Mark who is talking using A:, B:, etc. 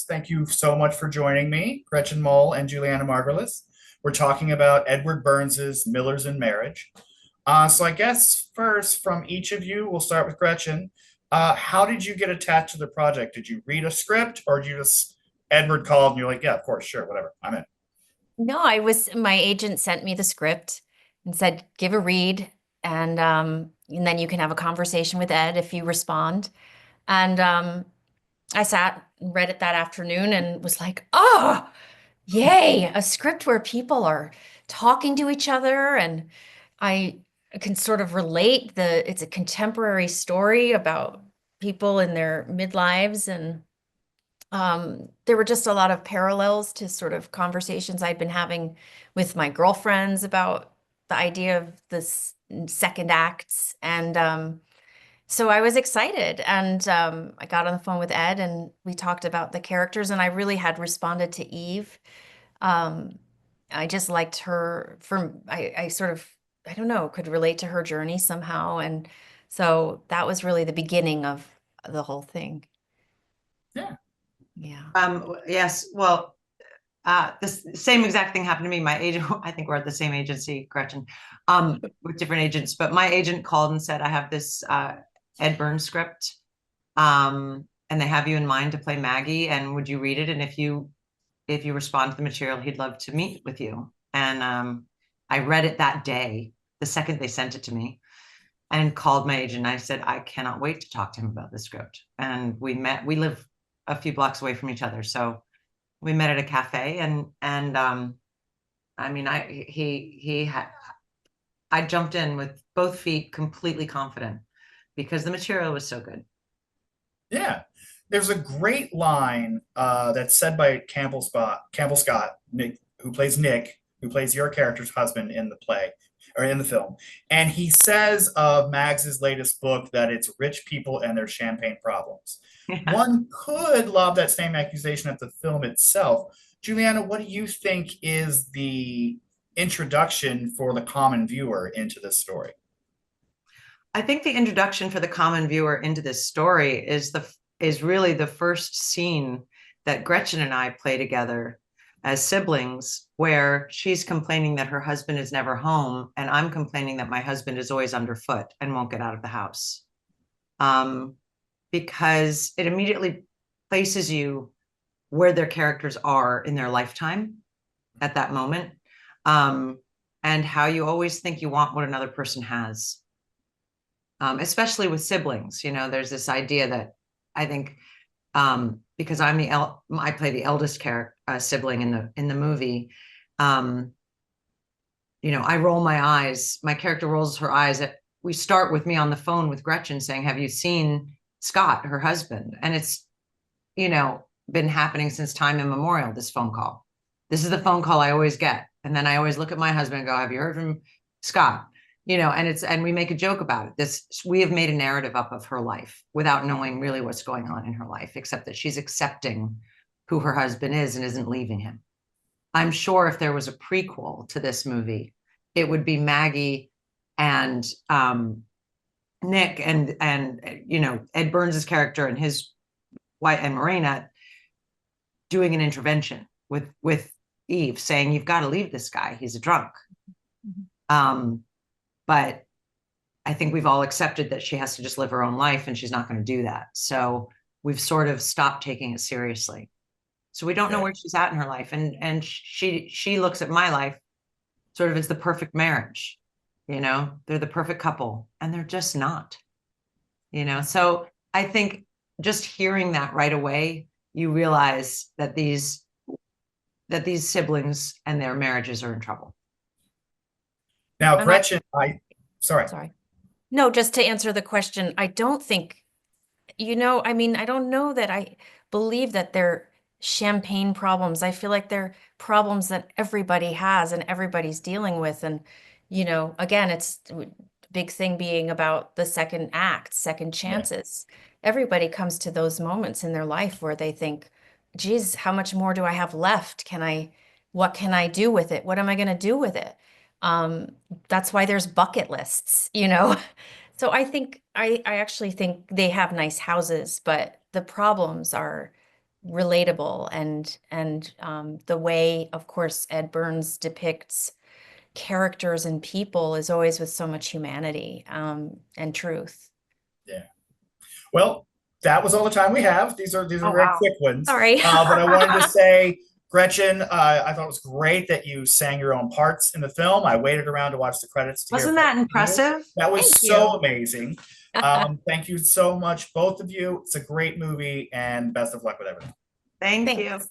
A: Thank you so much for joining me, Gretchen Mole and Julianna Margulies. We're talking about Edward Burns's Millers in Marriage. So I guess first from each of you, we'll start with Gretchen. How did you get attached to the project? Did you read a script or did you just, Edward called and you're like, yeah, of course, sure, whatever, I'm in.
B: No, my agent sent me the script and said, give a read and then you can have a conversation with Ed if you respond. And I sat and read it that afternoon and was like, oh, yay, a script where people are talking to each other and I can sort of relate it's a contemporary story about people in their midlives and there were just a lot of parallels to sort of conversations I'd been having with my girlfriends about the idea of this second acts. And so I was excited and I got on the phone with Ed and we talked about the characters and I really had responded to Eve. Um, I just liked her I sort of, I don't know, could relate to her journey somehow. And so that was really the beginning of the whole thing.
A: Yeah.
B: Yeah.
C: Yes, well, this same exact thing happened to me. My agent, I think we're at the same agency, Gretchen, with different agents, but my agent called and said, I have this Ed Burns script, and they have you in mind to play Maggie, and would you read it? And if you respond to the material, he'd love to meet with you. And I read it that day, the second they sent it to me, and called my agent. I said, I cannot wait to talk to him about the script. And we met. We live a few blocks away from each other, so we met at a cafe. And I mean, I jumped in with both feet, completely confident, because the material was so good.
A: Yeah. There's a great line that's said by Campbell Scott, Nick, who plays your character's husband in the play or in the film. And he says of Mags's latest book that it's rich people and their champagne problems.
C: Yeah.
A: One could lob that same accusation at the film itself. Juliana, what do you think is the introduction for the common viewer into this story?
C: I think the introduction for the common viewer into this story is really the first scene that Gretchen and I play together as siblings, where she's complaining that her husband is never home, and I'm complaining that my husband is always underfoot and won't get out of the house. Because it immediately places you where their characters are in their lifetime at that moment, and how you always think you want what another person has. Especially with siblings, there's this idea that I think, because I play the eldest sibling in the movie. I roll my eyes. My character rolls her eyes. We start with me on the phone with Gretchen saying, "Have you seen Scott, her husband?" And it's, been happening since time immemorial. This phone call. This is the phone call I always get, and then I always look at my husband and go, "Have you heard from Scott?" And we make a joke about it. We have made a narrative up of her life without knowing really what's going on in her life, except that she's accepting who her husband is and isn't leaving him. I'm sure if there was a prequel to this movie, it would be Maggie and Nick and Ed Burns's character and his wife and Morena doing an intervention with Eve, saying, "You've got to leave this guy. He's a drunk." But I think we've all accepted that she has to just live her own life and she's not going to do that. So we've sort of stopped taking it seriously. So we don't know
A: Yeah.
C: where she's at in her life. And she looks at my life sort of as the perfect marriage. They're the perfect couple, and they're just not. So I think just hearing that right away, you realize that these siblings and their marriages are in trouble.
A: Now,
B: And
A: Gretchen, sorry.
B: sorry. No, just to answer the question, I don't think, I mean, I don't know that I believe that they're champagne problems. I feel like they're problems that everybody has and everybody's dealing with. And, again, it's big thing being about the second act, second
A: Yeah.
B: chances. Everybody comes to those moments in their life where they think, geez, how much more do I have left? What can I do with it? What am I going to do with it? Um, that's why there's bucket lists. So I actually think they have nice houses, but the problems are relatable, and the way, of course, Ed Burns depicts characters and people is always with so much humanity and truth.
A: Yeah. Well, that was all the time we have. These are
C: Oh,
A: very
C: wow.
A: quick ones.
B: Sorry.
A: But I wanted to say, Gretchen, I thought it was great that you sang your own parts in the film. I waited around to watch the credits to hear
C: Wasn't
A: from
C: that
A: you.
C: impressive?
A: That was
B: Thank
A: so
B: you.
A: amazing. Thank you so much, both of you. It's a great movie, and best of luck with everything.
C: Thank
B: Thanks.
C: you.